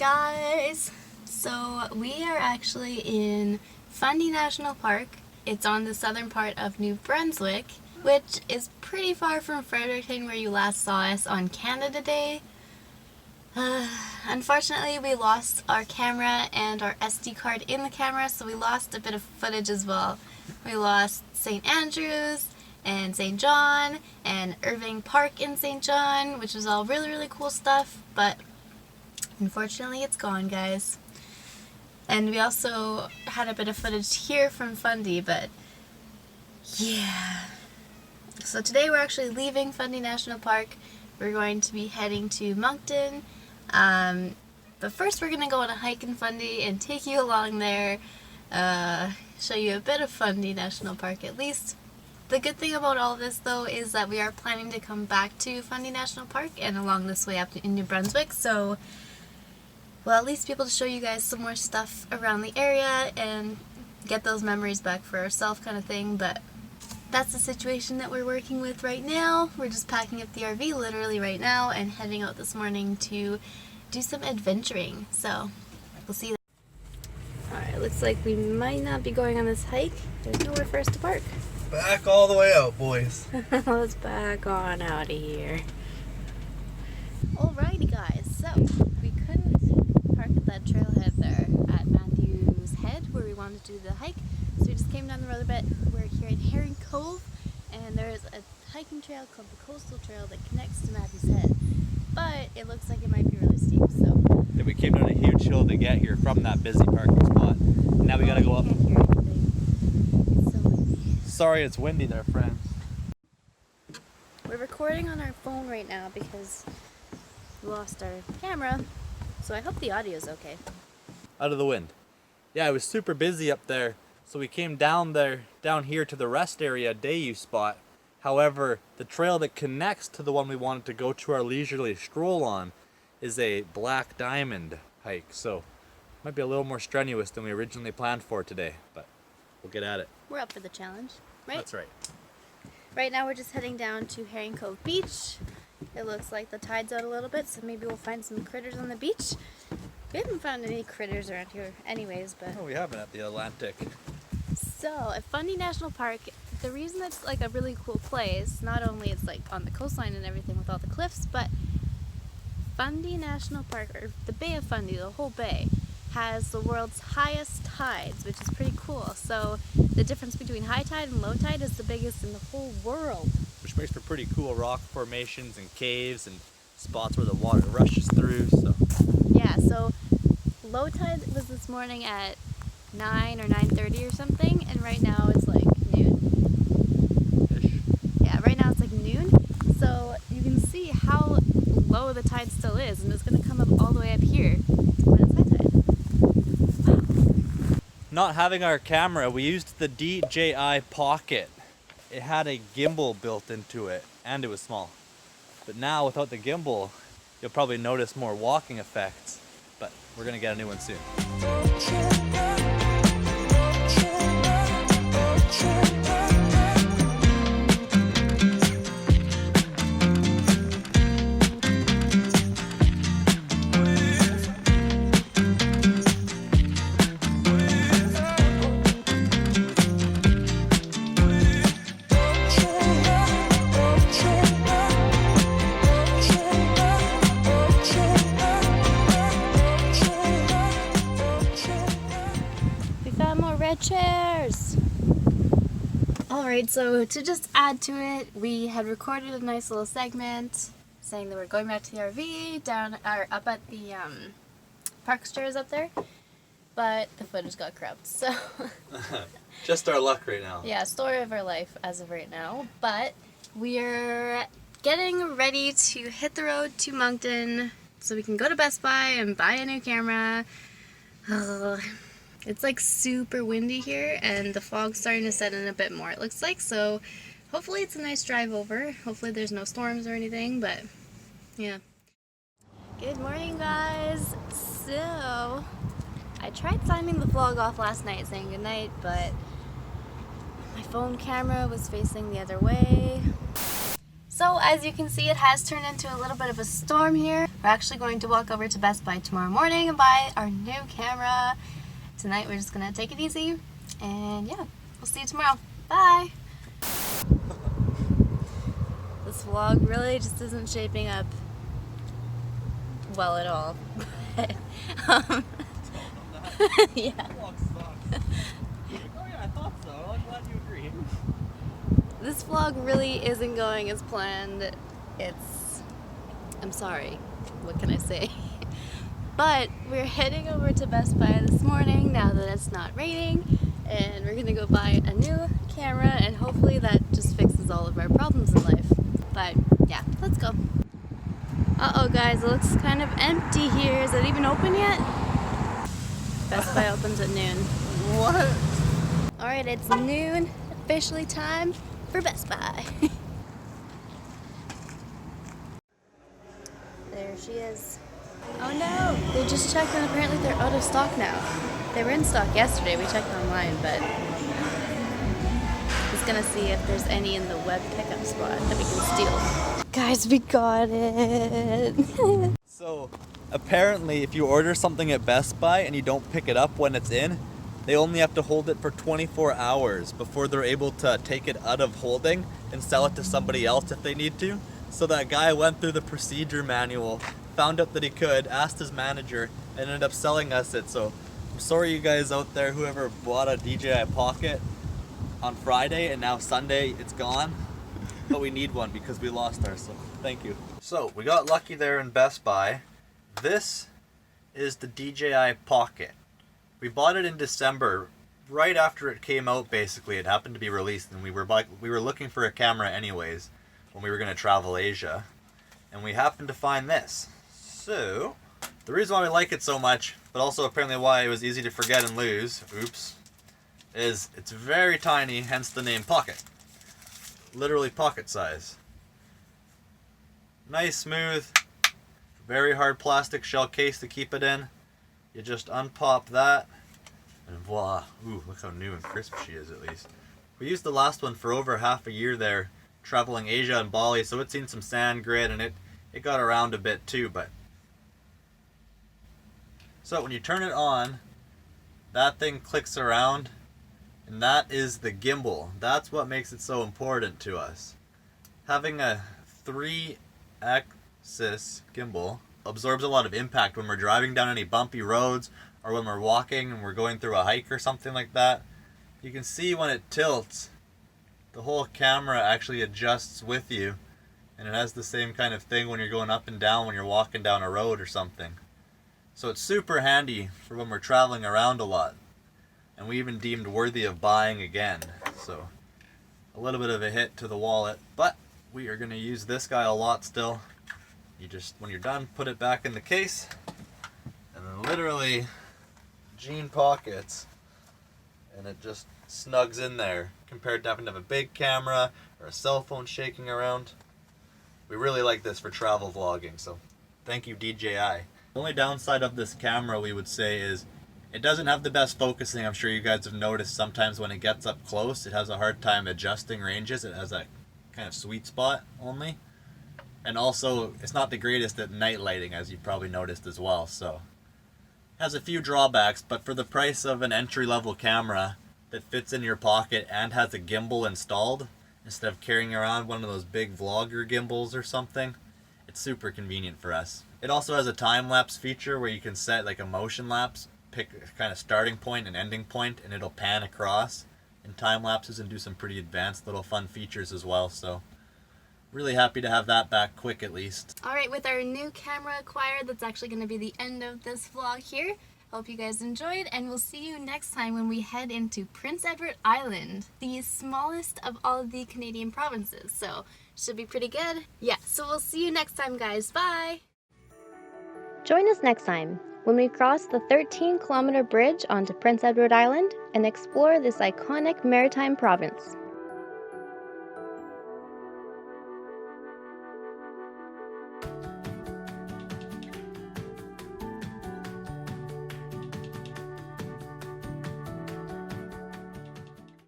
guys! So we are actually in Fundy National Park. It's on the southern part of New Brunswick, which is pretty far from Fredericton where you last saw us on Canada Day. Unfortunately, we lost our camera and our SD card in the camera, so we lost a bit of footage as well. We lost St. Andrews and St. John and RVing Park in St. John, which was all really cool stuff, but unfortunately it's gone, guys. And we also had a bit of footage here from Fundy, but yeah. So today we're actually leaving Fundy National Park. We're going to be heading to Moncton. But first we're going to go on a hike in Fundy and take you along there, show you a bit of Fundy National Park at least. The good thing about all this though is that we are planning to come back to Fundy National Park and along this way up in New Brunswick, so we'll at least be able to show you guys some more stuff around the area and get those memories back for ourselves kind of thing. But that's the situation that we're working with right now. We're just packing up the RV literally right now and heading out this morning to do some adventuring, so we'll see you. Alright, looks like we might not be going on this hike. There's nowhere for us to park. Back all the way out, boys. Let's back on out of here. Alrighty guys, so we couldn't park at that trailhead there at Matthew's Head where we wanted to do the hike, so we just came down the road a bit. We're here in Herring Cove, and there's a hiking trail called the Coastal Trail that connects to Matthew's Head, but it looks like it might be really steep, so... Yeah, we came down a huge hill to get here from that busy parking spot. And now we gotta go up. Can't hear anything. It's so windy. Sorry, it's windy there, friends. We're recording on our phone right now because we lost our camera, so I hope the audio is okay. Out of the wind. Yeah, it was super busy up there, so we came down here to the rest area day use spot. However, the trail that connects to the one we wanted to go to our leisurely stroll on is a black diamond hike, so it might be a little more strenuous than we originally planned for today, but we'll get at it. We're up for the challenge, right? That's right. Right now we're just heading down to Herring Cove Beach. It looks like the tide's out a little bit, so maybe we'll find some critters on the beach. We haven't found any critters around here anyways, but... Oh, we haven't at the Atlantic. So, at Fundy National Park, the reason it's like a really cool place, not only it's like on the coastline and everything with all the cliffs, but Fundy National Park, or the Bay of Fundy, the whole bay, has the world's highest tides, which is pretty cool. So the difference between high tide and low tide is the biggest in the whole world. Which makes for pretty cool rock formations and caves and spots where the water rushes through. So yeah, so low tide was this morning at 9 or 9:30 or something, and right now it's like noon-ish. Yeah, right now it's like noon, so you can see how low the tide still is, and it's going to come up all the way up here when it's high tide. Wow. not having our camera, we used the DJI Pocket. It had a gimbal built into it, and it was small. But now, without the gimbal, you'll probably notice more walking effects, but we're gonna get a new one soon. Chairs! Alright, so to just add to it, we had recorded a nice little segment saying that we're going back to the RV down or up at the park stairs up there, but the footage got corrupt, so just our luck right now. Yeah, story of our life as of right now, but we're getting ready to hit the road to Moncton so we can go to Best Buy and buy a new camera. It's like super windy here and the fog's starting to set in a bit more, it looks like, so hopefully it's a nice drive over. Hopefully there's no storms or anything, but yeah. Good morning, guys. So I tried signing the vlog off last night saying goodnight, but my phone camera was facing the other way. So as you can see, it has turned into a little bit of a storm here. We're actually going to walk over to Best Buy tomorrow morning and buy our new camera. Tonight we're just gonna take it easy, and yeah, we'll see you tomorrow. Bye! This vlog really just isn't shaping up well at all. Yeah. Oh yeah, I thought so. I'm glad you agree. This vlog really isn't going as planned. I'm sorry, what can I say? But we're heading over to Best Buy this morning now that it's not raining, and we're gonna go buy a new camera, and hopefully that just fixes all of our problems in life. But yeah, let's go. Uh-oh guys, it looks kind of empty here. Is it even open yet? Best Buy opens at noon. What? Alright, it's noon, officially time for Best Buy. There she is. Oh no, they just checked and apparently they're out of stock now. They were in stock yesterday, we checked online, but he's gonna see if there's any in the web pickup spot that we can steal. Guys, we got it! So, apparently if you order something at Best Buy and you don't pick it up when it's in, they only have to hold it for 24 hours before they're able to take it out of holding and sell it to somebody else if they need to. So that guy went through the procedure manual, found out that he could, asked his manager, and ended up selling us it. So I'm sorry you guys out there, whoever bought a DJI Pocket on Friday and now Sunday it's gone. But we need one because we lost ours, so thank you. So we got lucky there in Best Buy. This is the DJI Pocket. We bought it in December, right after it came out basically. It happened to be released, and we were looking for a camera anyways when we were going to travel Asia. And we happened to find this. So, the reason why we like it so much, but also apparently why it was easy to forget and lose, oops, is it's very tiny, hence the name Pocket. Literally pocket size. Nice, smooth, very hard plastic shell case to keep it in. You just unpop that, and voila. Ooh, look how new and crisp she is at least. We used the last one for over half a year there, traveling Asia and Bali, so it's seen some sand, grit, and it got around a bit too, but... So when you turn it on, that thing clicks around, and that is the gimbal. That's what makes it so important to us. Having a 3-axis gimbal absorbs a lot of impact when we're driving down any bumpy roads or when we're walking and we're going through a hike or something like that. You can see when it tilts, the whole camera actually adjusts with you, and it has the same kind of thing when you're going up and down when you're walking down a road or something. So it's super handy for when we're traveling around a lot, and we even deemed worthy of buying again. So a little bit of a hit to the wallet, but we are going to use this guy a lot still. You just, when you're done, put it back in the case, and then literally jean pockets, and it just snugs in there compared to having to have a big camera or a cell phone shaking around. We really like this for travel vlogging, so thank you DJI. The only downside of this camera, we would say, is it doesn't have the best focusing. I'm sure you guys have noticed sometimes when it gets up close, it has a hard time adjusting ranges. It has that kind of sweet spot only. And also, it's not the greatest at night lighting, as you've probably noticed as well. So, it has a few drawbacks, but for the price of an entry-level camera that fits in your pocket and has a gimbal installed, instead of carrying around one of those big vlogger gimbals or something, it's super convenient for us. It also has a time-lapse feature where you can set like a motion lapse, pick a kind of starting point and ending point, and it'll pan across in time lapses and do some pretty advanced little fun features as well. So really happy to have that back quick at least. Alright, with our new camera acquired, that's actually going to be the end of this vlog here. Hope you guys enjoyed, and we'll see you next time when we head into Prince Edward Island, the smallest of all of the Canadian provinces. So, should be pretty good. Yeah, so we'll see you next time, guys. Bye! Join us next time when we cross the 13-kilometer bridge onto Prince Edward Island and explore this iconic maritime province.